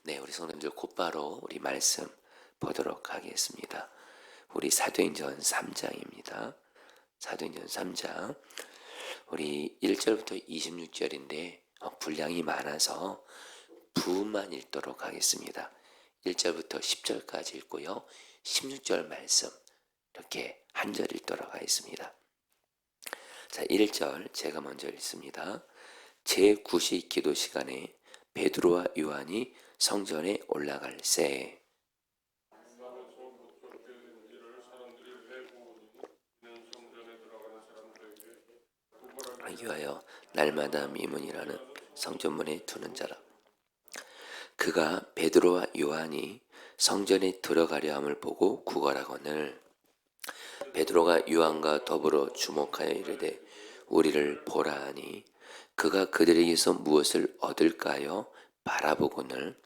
네, 우리 성도님들 곧바로 우리 말씀 보도록 하겠습니다. 우리 사도행전 3장입니다. 사도행전 3장 우리 1절부터 26절인데 분량이 많아서 부만 읽도록 하겠습니다. 1절부터 10절까지 읽고요. 16절 말씀 이렇게 한 절 읽도록 하겠습니다. 자, 1절 제가 먼저 읽습니다. 제9시 기도 시간에 베드로와 요한이 성전에 올라갈새. 하기하여 날마다 미문이라는 성전문에 두는 자라. 그가 베드로와 요한이 성전에 들어가려 함을 보고 구걸하거늘 베드로가 요한과 더불어 주목하여 이르되 우리를 보라 하니 그가 그들에게서 무엇을 얻을까요? 바라보거늘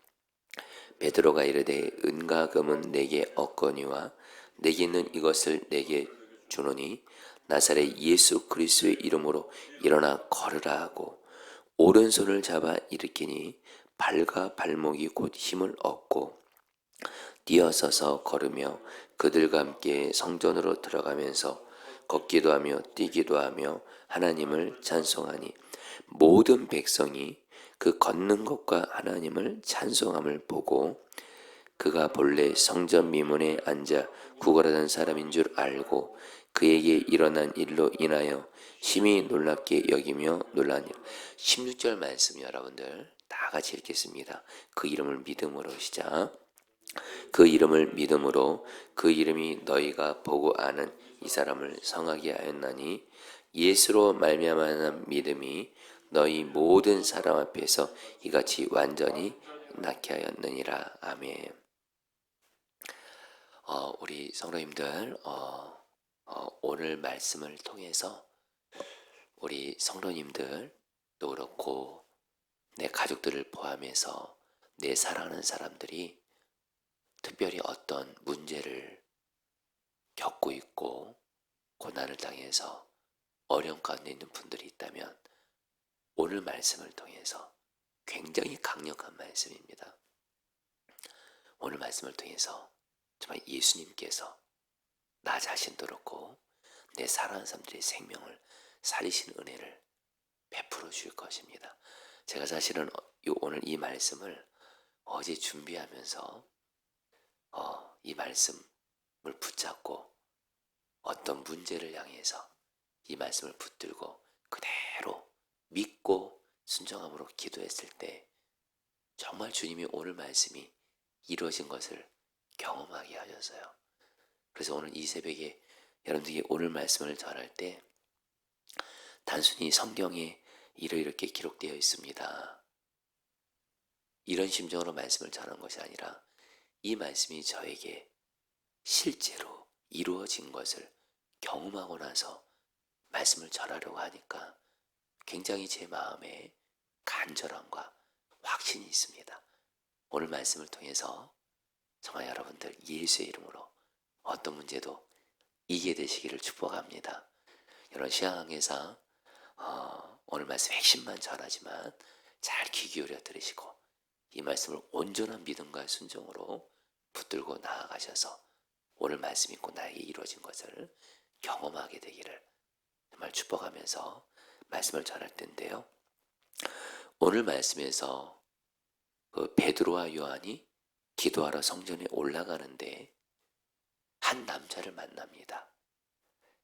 베드로가 이르되 은과 금은 내게 없거니와 내게 있는 이것을 내게 주노니 나사렛 예수 그리스도의 이름으로 일어나 걸으라 하고 오른손을 잡아 일으키니 발과 발목이 곧 힘을 얻고 뛰어서서 걸으며 그들과 함께 성전으로 들어가면서 걷기도 하며 뛰기도 하며 하나님을 찬송하니 모든 백성이 그 걷는 것과 하나님을 찬송함을 보고 그가 본래 성전 미문에 앉아 구걸하던 사람인 줄 알고 그에게 일어난 일로 인하여 심히 놀랍게 여기며 놀라니라. 16절 말씀 여러분들 다 같이 읽겠습니다. 그 이름을 믿음으로 시작. 그 이름을 믿음으로 그 이름이 너희가 보고 아는 이 사람을 성하게 하였나니 예수로 말미암아 믿음이 너희 모든 사람 앞에서 이같이 완전히 낫게 하였느니라. 아멘. 우리 성도님들 오늘 말씀을 통해서 우리 성도님들도 그렇고 내 가족들을 포함해서 내 사랑하는 사람들이 특별히 어떤 문제를 겪고 있고 고난을 당해서 어려움 가운데 있는 분들이 있다면 오늘 말씀을 통해서 굉장히 강력한 말씀입니다. 오늘 말씀을 통해서 정말 예수님께서 나 자신도 그렇고 내 사랑하는 사람들의 생명을 살리신 은혜를 베풀어 줄 것입니다. 제가 사실은 오늘 이 말씀을 어제 준비하면서 이 말씀을 붙잡고 어떤 문제를 향해서 이 말씀을 붙들고 그대로 믿고 순종함으로 기도했을 때 정말 주님이 오늘 말씀이 이루어진 것을 경험하게 하셔서요. 그래서 오늘 이 새벽에 여러분들에게 오늘 말씀을 전할 때 단순히 성경에 이렇게 기록되어 있습니다. 이런 심정으로 말씀을 전한 것이 아니라 이 말씀이 저에게 실제로 이루어진 것을 경험하고 나서 말씀을 전하려고 하니까 굉장히 제 마음에 간절함과 확신이 있습니다. 오늘 말씀을 통해서 정말 여러분들 예수의 이름으로 어떤 문제도 이기게 되시기를 축복합니다. 여러분 시향항해사 오늘 말씀 핵심만 전하지만 잘 귀 기울여 들으시고 이 말씀을 온전한 믿음과 순종으로 붙들고 나아가셔서 오늘 말씀이 꼭 나에게 이루어진 것을 경험하게 되기를 정말 축복하면서 말씀을 전할 텐데요. 오늘 말씀에서 그 베드로와 요한이 기도하러 성전에 올라가는데 한 남자를 만납니다.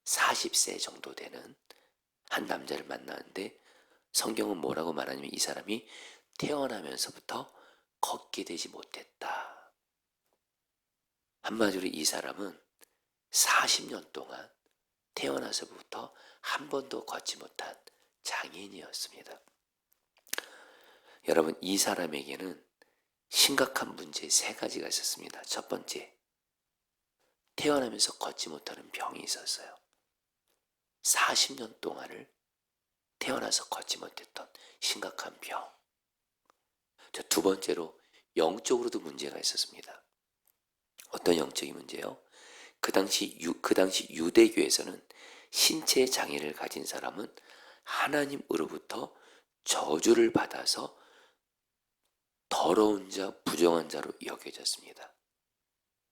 40세 정도 되는 한 남자를 만나는데 성경은 뭐라고 말하냐면 이 사람이 태어나면서부터 걷게 되지 못했다. 한마디로 이 사람은 40년 동안 태어나서부터 한 번도 걷지 못한 장애인이었습니다. 여러분 이 사람에게는 심각한 문제 3가지가 있었습니다. 첫 번째, 태어나면서 걷지 못하는 병이 있었어요. 40년 동안을 태어나서 걷지 못했던 심각한 병. 두 번째로 영적으로도 문제가 있었습니다. 어떤 영적인 문제요? 그 당시 유대교에서는 신체 장애를 가진 사람은 하나님으로부터 저주를 받아서 더러운 자, 부정한 자로 여겨졌습니다.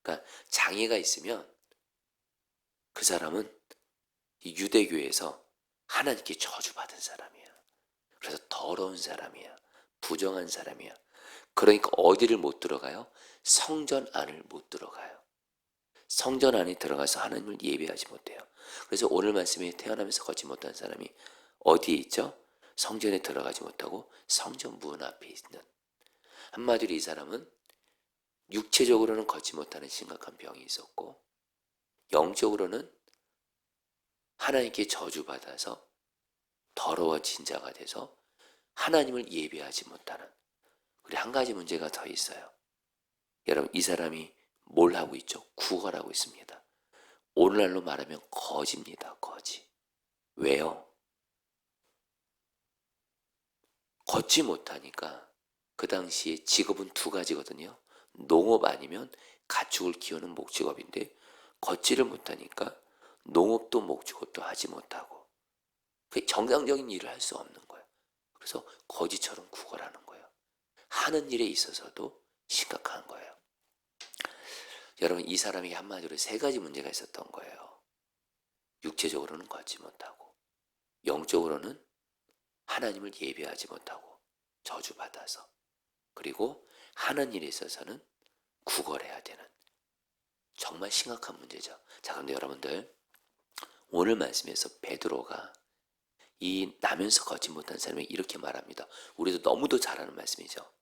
그러니까 장애가 있으면 그 사람은 이 유대교에서 하나님께 저주받은 사람이야. 그래서 더러운 사람이야. 부정한 사람이야. 그러니까 어디를 못 들어가요? 성전 안을 못 들어가요. 성전 안에 들어가서 하나님을 예배하지 못해요. 그래서 오늘 말씀에 태어나면서 걷지 못한 사람이 어디에 있죠? 성전에 들어가지 못하고 성전 문 앞에 있는, 한마디로 이 사람은 육체적으로는 걷지 못하는 심각한 병이 있었고 영적으로는 하나님께 저주받아서 더러워진 자가 돼서 하나님을 예배하지 못하는, 그리고 한 가지 문제가 더 있어요. 여러분, 이 사람이 뭘 하고 있죠? 구걸하고 있습니다. 오늘날로 말하면 거지입니다. 거지. 왜요? 걷지 못하니까. 그 당시에 직업은 두 가지거든요. 농업 아니면 가축을 키우는 목직업인데 걷지를 못하니까 농업도 목직업도 하지 못하고 그 정상적인 일을 할 수 없는 거예요. 그래서 거지처럼 구걸하는 거예요. 하는 일에 있어서도 심각한 거예요. 여러분, 이 사람에게 한마디로 세 가지 문제가 있었던 거예요. 육체적으로는 걷지 못하고, 영적으로는 하나님을 예배하지 못하고 저주받아서, 그리고 하는 일에 있어서는 구걸해야 되는 정말 심각한 문제죠. 자, 그런데 여러분들, 오늘 말씀에서 베드로가 이 나면서 걷지 못한 사람에게 이렇게 말합니다. 우리도 너무도 잘 아는 말씀이죠.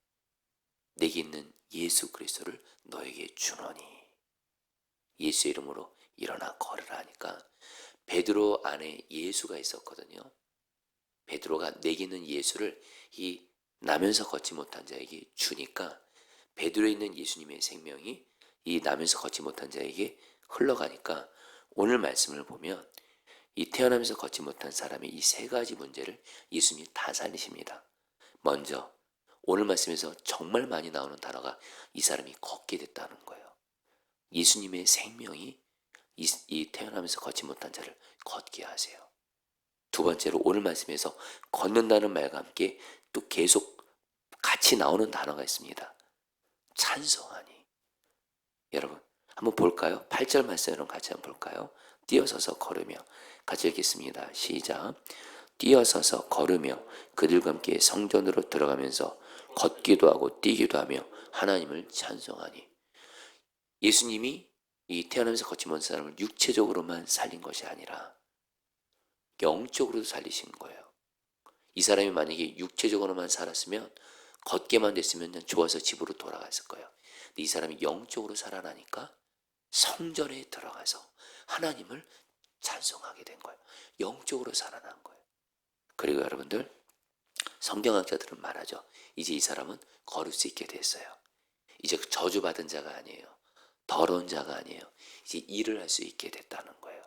내게 있는 예수 그리스도를 너에게 주노니 예수 이름으로 일어나 걸으라 하니까 베드로 안에 예수가 있었거든요. 베드로가 내게 있는 예수를 이 나면서 걷지 못한 자에게 주니까 베드로에 있는 예수님의 생명이 이 나면서 걷지 못한 자에게 흘러가니까 오늘 말씀을 보면 이 태어나면서 걷지 못한 사람의 이 세 가지 문제를 예수님이 다 살리십니다. 먼저 오늘 말씀에서 정말 많이 나오는 단어가 이 사람이 걷게 됐다는 거예요. 예수님의 생명이 이 태어나면서 걷지 못한 자를 걷게 하세요. 두 번째로 오늘 말씀에서 걷는다는 말과 함께 또 계속 같이 나오는 단어가 있습니다. 찬송하니. 여러분 한번 볼까요? 8절 말씀으로 같이 한번 볼까요? 뛰어서서 걸으며, 같이 읽겠습니다. 시작. 뛰어서서 걸으며 그들과 함께 성전으로 들어가면서 걷기도 하고 뛰기도 하며 하나님을 찬송하니. 예수님이 이 태어나면서 걷지 못한 사람을 육체적으로만 살린 것이 아니라 영적으로도 살리신 거예요. 이 사람이 만약에 육체적으로만 살았으면, 걷게만 됐으면 좋아서 집으로 돌아갔을 거예요. 근데 이 사람이 영적으로 살아나니까 성전에 들어가서 하나님을 찬송하게 된 거예요. 영적으로 살아난 거예요. 그리고 여러분들, 성경학자들은 말하죠. 이제 이 사람은 걸을 수 있게 됐어요. 이제 저주받은 자가 아니에요. 더러운 자가 아니에요. 이제 일을 할 수 있게 됐다는 거예요.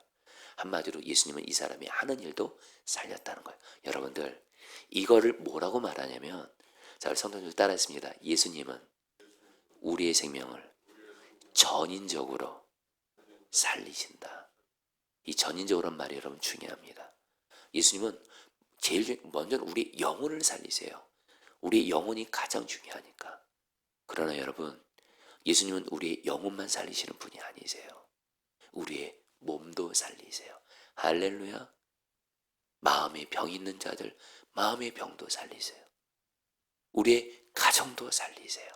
한마디로 예수님은 이 사람이 하는 일도 살렸다는 거예요. 여러분들, 이거를 뭐라고 말하냐면, 자, 성도님들 따라했습니다. 예수님은 우리의 생명을 전인적으로 살리신다. 이 전인적으로란 말이 여러분 중요합니다. 예수님은 제일 먼저 우리 영혼을 살리세요. 우리의 영혼이 가장 중요하니까. 그러나 여러분, 예수님은 우리의 영혼만 살리시는 분이 아니세요. 우리의 몸도 살리세요. 할렐루야. 마음에 병 있는 자들 마음의 병도 살리세요. 우리의 가정도 살리세요.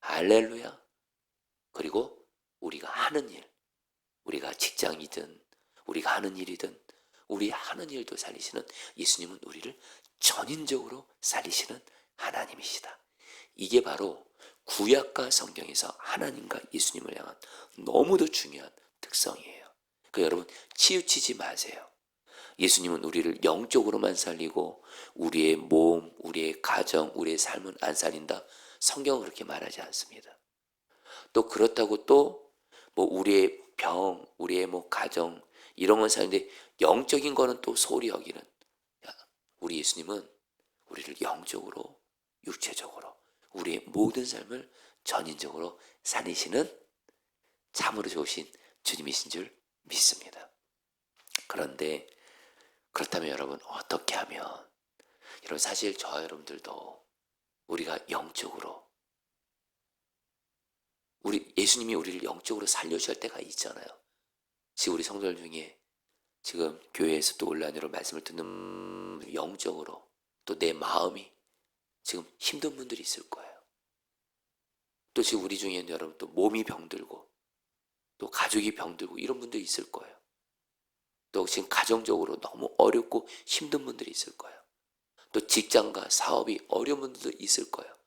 할렐루야. 그리고 우리가 하는 일, 우리가 직장이든 우리가 하는 일이든 우리 하는 일도 살리시는 예수님은 우리를 전인적으로 살리시는 하나님이시다. 이게 바로 구약과 성경에서 하나님과 예수님을 향한 너무도 중요한 특성이에요. 그 여러분, 치우치지 마세요. 예수님은 우리를 영적으로만 살리고 우리의 몸, 우리의 가정, 우리의 삶은 안 살린다. 성경은 그렇게 말하지 않습니다. 또 그렇다고 또 뭐 우리의 병, 우리의 뭐 가정 이런 건 사는데 영적인 거는 또 소홀히 여기는, 우리 예수님은 우리를 영적으로, 육체적으로 우리의 모든 삶을 전인적으로 살리시는 참으로 좋으신 주님이신 줄 믿습니다. 그런데 그렇다면 여러분, 어떻게 하면, 여러분 사실 저와 여러분들도 우리가 영적으로 우리 예수님이 우리를 영적으로 살려주실 때가 있잖아요. 지금 우리 성도들 중에 지금 교회에서 또 온라인으로 말씀을 듣는 영적으로 또 내 마음이 지금 힘든 분들이 있을 거예요. 또 지금 우리 중에는 여러분 또 몸이 병들고 또 가족이 병들고 이런 분들이 있을 거예요. 또 지금 가정적으로 너무 어렵고 힘든 분들이 있을 거예요. 또 직장과 사업이 어려운 분들도 있을 거예요.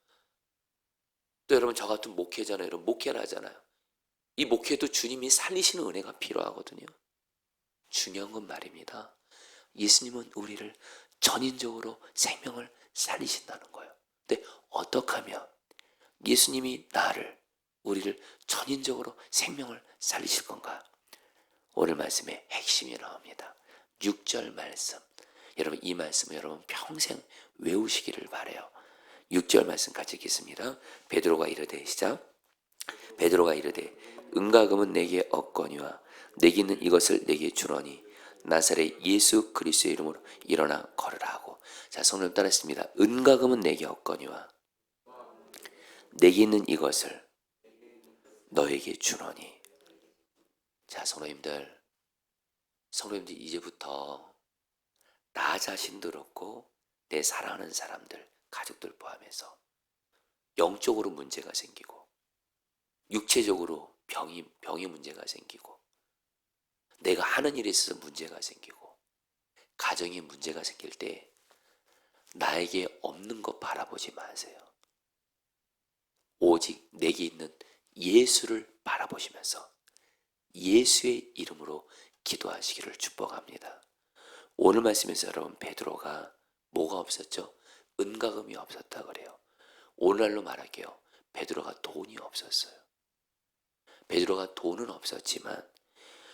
또 여러분 저 같은 목회자는 여러분 목회를 하잖아요. 이 목회도 주님이 살리시는 은혜가 필요하거든요. 중요한 건 말입니다. 예수님은 우리를 전인적으로 생명을 살리신다는 거예요. 근데 어떻게 하면 예수님이 우리를 전인적으로 생명을 살리실 건가? 오늘 말씀의 핵심이 나옵니다. 6절 말씀. 여러분 이 말씀을 여러분 평생 외우시기를 바라요. 6절 말씀 같이 읽겠습니다. 베드로가 이르되 시작. 베드로가 이르되 은과 금은 내게 없거니와 내게 있는 이것을 내게 주노니 나사렛 예수 그리스도의 이름으로 일어나 걸으라 하고. 자, 성령 따라했습니다. 은과 금은 내게 없거니와 내게 있는 이것을 너에게 주노니. 자, 성도님들 이제부터 나 자신도 그렇고 내 사랑하는 사람들, 가족들 포함해서 영적으로 문제가 생기고 육체적으로 병이 문제가 생기고 내가 하는 일에 있어서 문제가 생기고 가정에 문제가 생길 때 나에게 없는 것 바라보지 마세요. 오직 내게 있는 예수를 바라보시면서 예수의 이름으로 기도하시기를 축복합니다. 오늘 말씀에서 여러분 베드로가 뭐가 없었죠? 은과 금이 없었다 그래요. 오늘날로 말할게요. 베드로가 돈이 없었어요. 베드로가 돈은 없었지만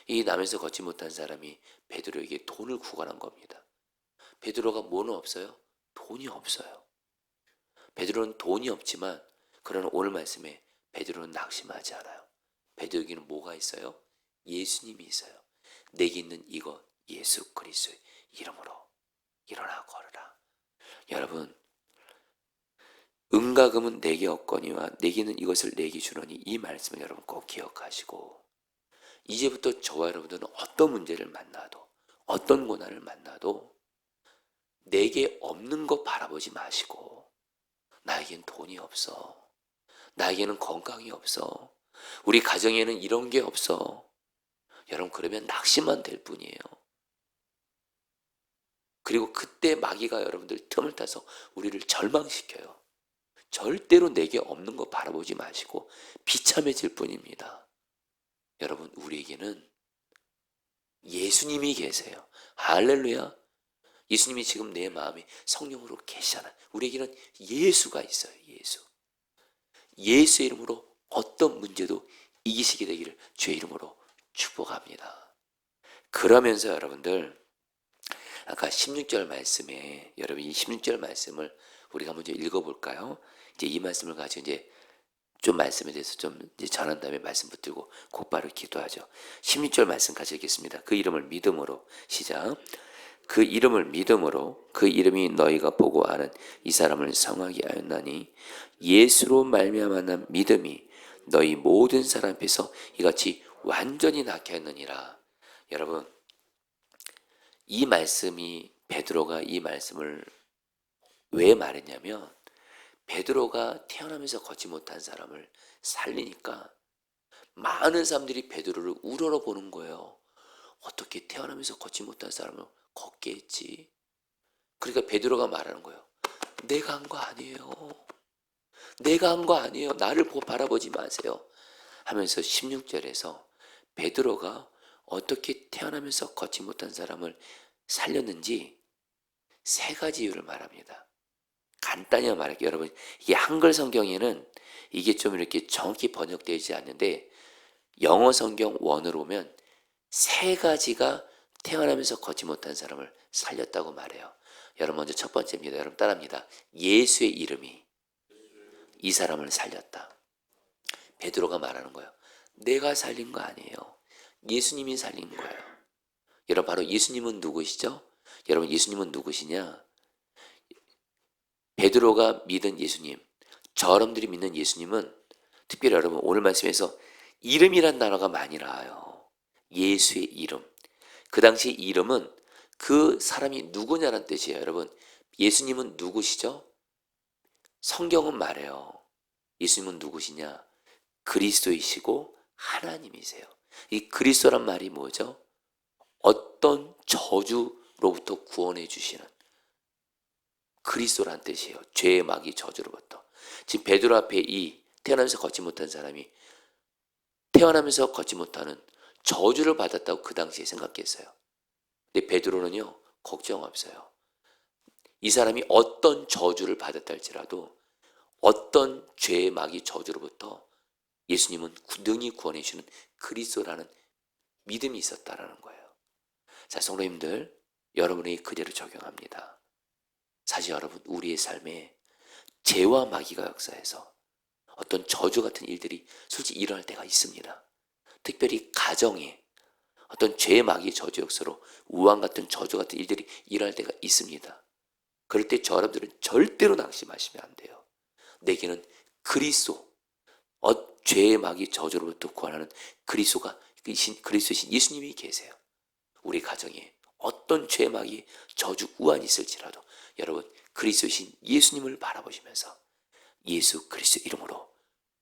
이 남에서 걷지 못한 사람이 베드로에게 돈을 구걸한 겁니다. 베드로가 뭐는 없어요? 돈이 없어요. 베드로는 돈이 없지만 그러나 오늘 말씀에 베드로는 낙심하지 않아요. 베드로에게는 뭐가 있어요? 예수님이 있어요. 내게 있는 이것 예수 그리스도의 이름으로 일어나 걸으라. 여러분 은과 금은 내게 없거니와 내게는 이것을 내게 주노니 이 말씀을 여러분 꼭 기억하시고 이제부터 저와 여러분들은 어떤 문제를 만나도 어떤 고난을 만나도 내게 없는 것 바라보지 마시고 나에겐 돈이 없어. 나에게는 건강이 없어. 우리 가정에는 이런 게 없어. 여러분 그러면 낙심만 될 뿐이에요. 그리고 그때 마귀가 여러분들 틈을 타서 우리를 절망시켜요. 절대로 내게 없는 거 바라보지 마시고 비참해질 뿐입니다. 여러분 우리에게는 예수님이 계세요. 할렐루야. 예수님이 지금 내 마음에 성령으로 계시잖아요. 우리에게는 예수가 있어요. 예수의 이름으로 어떤 문제도 이기시게 되기를 주의 이름으로 축복합니다. 그러면서 여러분들 아까 16절 말씀에 여러분 이 16절 말씀을 우리가 먼저 읽어볼까요? 이제 이 말씀을 가지고 이제 좀 말씀에 대해서 좀 이제 전한 다음에 말씀 붙들고 곧바로 기도하죠. 16절 말씀 같이 읽겠습니다. 그 이름을 믿음으로 시작. 그 이름을 믿음으로 그 이름이 너희가 보고 아는 이 사람을 성하게 하였나니 예수로 말미암아 난 믿음이 너희 모든 사람 앞에서 이같이 완전히 낫게 하였느니라. 여러분 이 말씀이 베드로가 이 말씀을 왜 말했냐면 베드로가 태어나면서 걷지 못한 사람을 살리니까 많은 사람들이 베드로를 우러러보는 거예요. 어떻게 태어나면서 걷지 못한 사람을 걷게 했지? 그러니까 베드로가 말하는 거예요. 내가 한 거 아니에요. 내가 한 거 아니에요. 나를 바라보지 마세요. 하면서 16절에서 베드로가 어떻게 태어나면서 걷지 못한 사람을 살렸는지 세 가지 이유를 말합니다. 간단히 말할게요. 여러분 이게 한글 성경에는 이게 좀 이렇게 정확히 번역되지 않는데 영어 성경 원으로 보면 세 가지가 태어나면서 걷지 못한 사람을 살렸다고 말해요. 여러분 먼저 첫 번째입니다. 여러분 따라합니다. 예수의 이름이 이 사람을 살렸다. 베드로가 말하는 거예요. 내가 살린 거 아니에요. 예수님이 살린 거예요. 여러분 바로 예수님은 누구시죠? 여러분 예수님은 누구시냐? 베드로가 믿은 예수님, 저 여러분들이 믿는 예수님은 특별히 여러분 오늘 말씀에서 이름이란 단어가 많이 나와요. 예수의 이름. 그 당시 이름은 그 사람이 누구냐는 뜻이에요. 여러분 예수님은 누구시죠? 성경은 말해요. 예수님은 누구시냐? 그리스도이시고 하나님이세요. 이 그리스도란 말이 뭐죠? 어떤 저주로부터 구원해 주시는 그리스도란 뜻이에요. 죄의 마귀 저주로부터. 지금 베드로 앞에 이 태어나면서 걷지 못한 사람이 태어나면서 걷지 못하는 저주를 받았다고 그 당시에 생각했어요. 근데 베드로는요 걱정 없어요. 이 사람이 어떤 저주를 받았다 할지라도 어떤 죄의 마귀 저주로부터 예수님은 능히 구원해 주는 그리스도라는 믿음이 있었다라는 거예요. 자, 성도님들, 여러분이 그대로 적용합니다. 사실 여러분 우리의 삶에 죄와 마귀가 역사해서 어떤 저주 같은 일들이 솔직히 일어날 때가 있습니다. 특별히 가정에 어떤 죄의 마귀의 저주 역사로 우환 같은 저주 같은 일들이 일어날 때가 있습니다. 그럴 때 저 여러분들은 절대로 낙심하시면 안 돼요. 내게는 그리스도, 죄의 마귀 저주로부터 구원하는 그리스도신 예수님이 계세요. 우리 가정에 어떤 죄의 마귀 저주 우환이 있을지라도 여러분 그리스도신 예수님을 바라보시면서 예수 그리스도 이름으로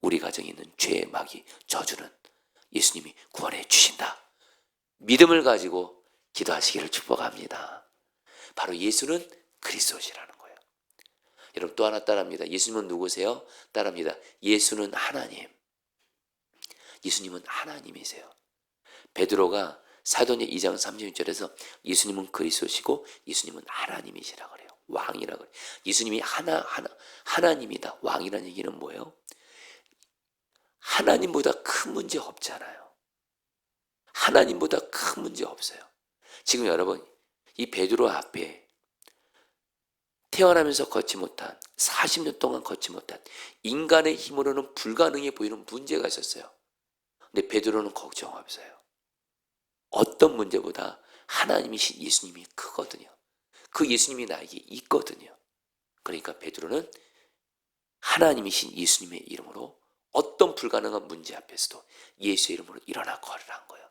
우리 가정에 있는 죄의 마귀 저주는 예수님이 구원해 주신다. 믿음을 가지고 기도하시기를 축복합니다. 바로 예수는 그리스도시라는 거예요. 여러분 또 하나 따라합니다. 예수님은 누구세요? 따라합니다. 예수는 하나님. 예수님은 하나님이세요. 베드로가 사도행전 2장 36절에서 예수님은 그리스도시고 예수님은 하나님이시라 그래요. 왕이라 그래요. 예수님이 하나님이다. 왕이라는 얘기는 뭐예요? 하나님보다 큰 문제 없잖아요. 하나님보다 큰 문제 없어요. 지금 여러분 이 베드로 앞에 태어나면서 걷지 못한 40년 동안 걷지 못한 인간의 힘으로는 불가능해 보이는 문제가 있었어요. 근데 베드로는 걱정 없어요. 어떤 문제보다 하나님이신 예수님이 크거든요. 그 예수님이 나에게 있거든요. 그러니까 베드로는 하나님이신 예수님의 이름으로 어떤 불가능한 문제 앞에서도 예수의 이름으로 일어나 걸으라는 거예요.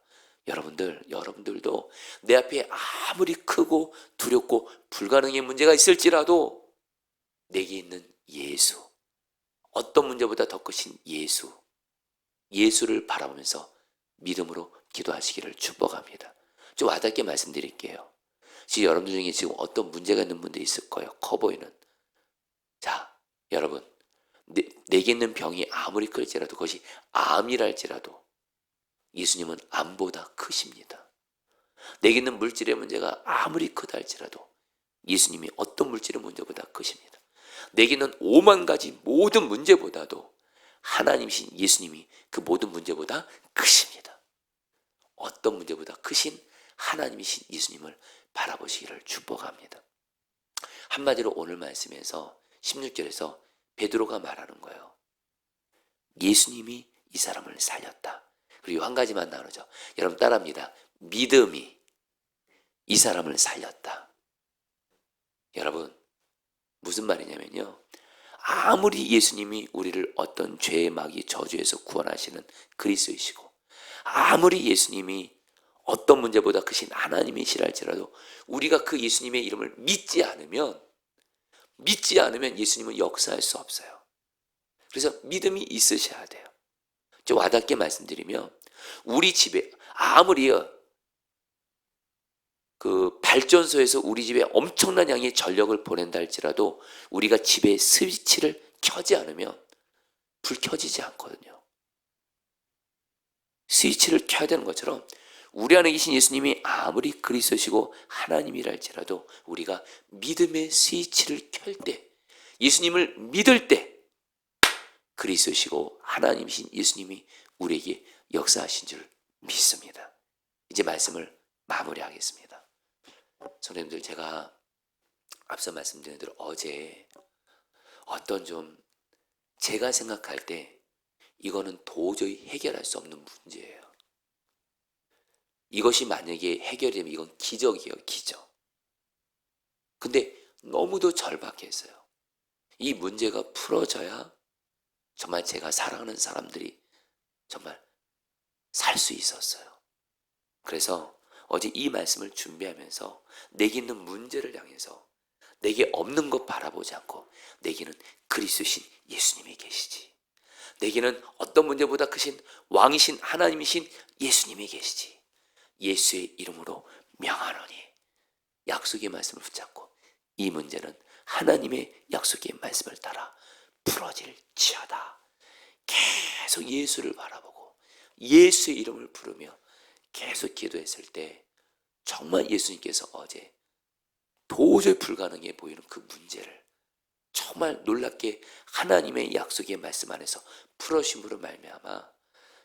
여러분들도 내 앞에 아무리 크고 두렵고 불가능한 문제가 있을지라도 내게 있는 예수, 어떤 문제보다 더 크신 예수를 바라보면서 믿음으로 기도하시기를 축복합니다. 좀 와닿게 말씀드릴게요. 지금 여러분들 중에 지금 어떤 문제가 있는 분들이 있을 거예요. 커 보이는. 자, 여러분 내게 있는 병이 아무리 클지라도 그것이 암이라 할지라도 예수님은 암보다 크십니다. 내게 있는 물질의 문제가 아무리 크다 할지라도 예수님이 어떤 물질의 문제보다 크십니다. 내게 있는 5만 가지 모든 문제보다도 하나님이신 예수님이 그 모든 문제보다 크십니다. 어떤 문제보다 크신 하나님이신 예수님을 바라보시기를 축복합니다. 한마디로 오늘 말씀에서 16절에서 베드로가 말하는 거예요. 예수님이 이 사람을 살렸다. 그리고 한 가지만 나누죠. 여러분 따라합니다. 믿음이 이 사람을 살렸다. 여러분 무슨 말이냐면요. 아무리 예수님이 우리를 어떤 죄의 마귀 저주에서 구원하시는 그리스도이시고 아무리 예수님이 어떤 문제보다 크신 하나님이시라 할지라도 우리가 그 예수님의 이름을 믿지 않으면 예수님은 역사할 수 없어요. 그래서 믿음이 있으셔야 돼요. 좀 와닿게 말씀드리면 우리 집에 아무리 그 발전소에서 우리 집에 엄청난 양의 전력을 보낸다 할지라도 우리가 집에 스위치를 켜지 않으면 불 켜지지 않거든요. 스위치를 켜야 되는 것처럼 우리 안에 계신 예수님이 아무리 그리스도시고 하나님이라 할지라도 우리가 믿음의 스위치를 켤 때, 예수님을 믿을 때 그리스도시고 하나님이신 예수님이 우리에게 역사하신 줄 믿습니다. 이제 말씀을 마무리하겠습니다. 성도님들, 제가 앞서 말씀드린 대로 어제 어떤 좀 제가 생각할 때 이거는 도저히 해결할 수 없는 문제예요. 이것이 만약에 해결되면 이건 기적이에요, 기적. 근데 너무도 절박했어요. 이 문제가 풀어져야 정말 제가 사랑하는 사람들이 정말 살 수 있었어요. 그래서 어제 이 말씀을 준비하면서 내게 있는 문제를 향해서 내게 없는 것 바라보지 않고 내게는 그리스도신 예수님이 계시지, 내게는 어떤 문제보다 크신 왕이신 하나님이신 예수님이 계시지, 예수의 이름으로 명하노니 약속의 말씀을 붙잡고 이 문제는 하나님의 약속의 말씀을 따라 풀어질지어다. 계속 예수를 바라보고 예수의 이름을 부르며 계속 기도했을 때 정말 예수님께서 어제 도저히 불가능해 보이는 그 문제를 정말 놀랍게 하나님의 약속의 말씀 안에서 풀어심으로 말미암아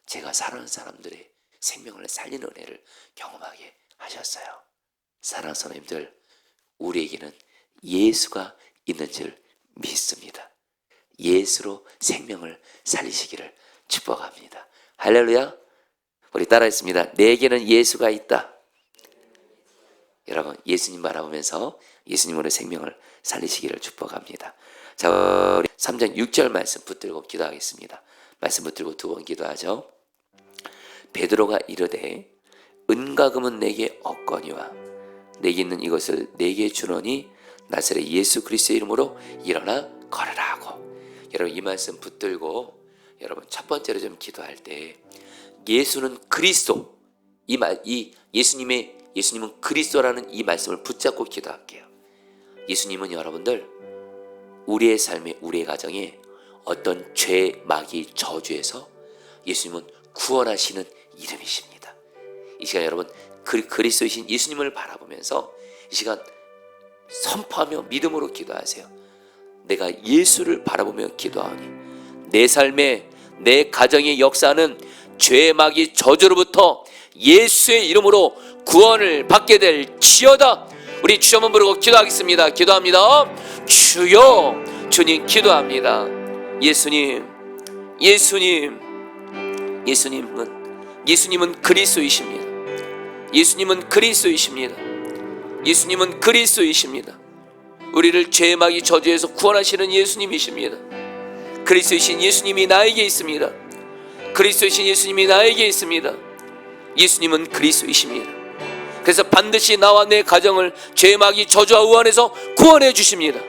제가 사랑하는 사람들의 생명을 살리는 은혜를 경험하게 하셨어요. 사랑하는 성도님들, 우리에게는 예수가 있는 줄 믿습니다. 예수로 생명을 살리시기를 축복합니다. 할렐루야. 우리 따라했습니다. 내게는 예수가 있다. 여러분, 예수님 바라보면서 예수님으로 생명을 살리시기를 축복합니다. 자, 우리 3장 6절 말씀 붙들고 기도하겠습니다. 말씀 붙들고 두 번 기도하죠. 베드로가 이르되 은과 금은 내게 없거니와 내게 있는 이것을 내게 주노니 나사렛 예수 그리스도의 이름으로 일어나 걸으라 하고, 여러분 이 말씀 붙들고 여러분 첫 번째로 좀 기도할 때 예수는 그리스도, 예수님은 그리스도라는 이 말씀을 붙잡고 기도할게요. 예수님은 여러분들 우리의 삶에, 우리의 가정에 어떤 죄, 마귀, 저주에서 예수님은 구원하시는 이름이십니다. 이 시간 여러분 그리스도이신 예수님을 바라보면서 이 시간 선포하며 믿음으로 기도하세요. 내가 예수를 바라보며 기도하오니 내 삶에, 내 가정의 역사는 죄, 마귀, 저주로부터 예수의 이름으로 구원을 받게 될지어다. 우리 주여 한번 부르고 기도하겠습니다. 기도합니다. 주여, 주님 기도합니다. 예수님은 그리스도이십니다. 예수님은 그리스도이십니다. 우리를 죄, 마귀, 저주에서 구원하시는 예수님이십니다. 그리스도이신 예수님이 나에게 있습니다. 예수님은 그리스도이십니다. 그래서 반드시 나와 내 가정을 죄, 마귀, 저주와 우환에서 구원해 주십니다.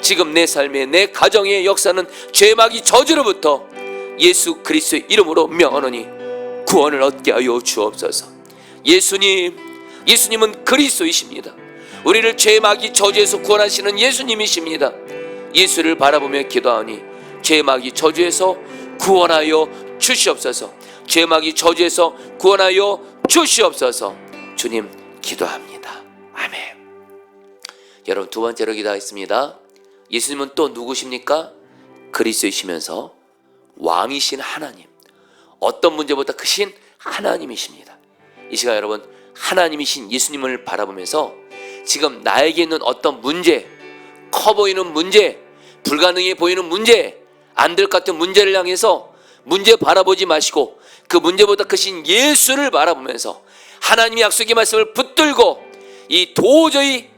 지금 내 삶의, 내 가정의 역사는 죄, 마귀, 저주로부터 예수 그리스도의 이름으로 명하노니 구원을 얻게 하여 주옵소서. 예수님은 그리스도이십니다. 우리를 죄, 마귀, 저주에서 구원하시는 예수님이십니다. 예수를 바라보며 기도하니 죄, 마귀, 저주에서 구원하여 주시옵소서. 죄, 마귀, 저주에서 구원하여 주시옵소서. 주님 기도합니다. 아멘. 여러분 두 번째로 기도하겠습니다. 예수님은 또 누구십니까? 그리스도이시면서 왕이신 하나님, 어떤 문제보다 크신 하나님이십니다. 이 시간 여러분 하나님이신 예수님을 바라보면서 지금 나에게 있는 어떤 문제, 커 보이는 문제, 불가능해 보이는 문제, 안 될 것 같은 문제를 향해서 문제 바라보지 마시고 그 문제보다 크신 예수를 바라보면서 하나님의 약속의 말씀을 붙들고 이 도저히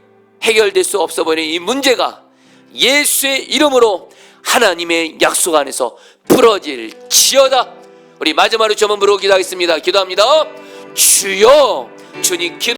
해결될 수 없어 보이는 이 문제가 예수의 이름으로 하나님의 약속 안에서 풀어질지어다. 우리 마지막으로 주 한번 부르고 기도하겠습니다. 기도합니다. 주여, 주님 기도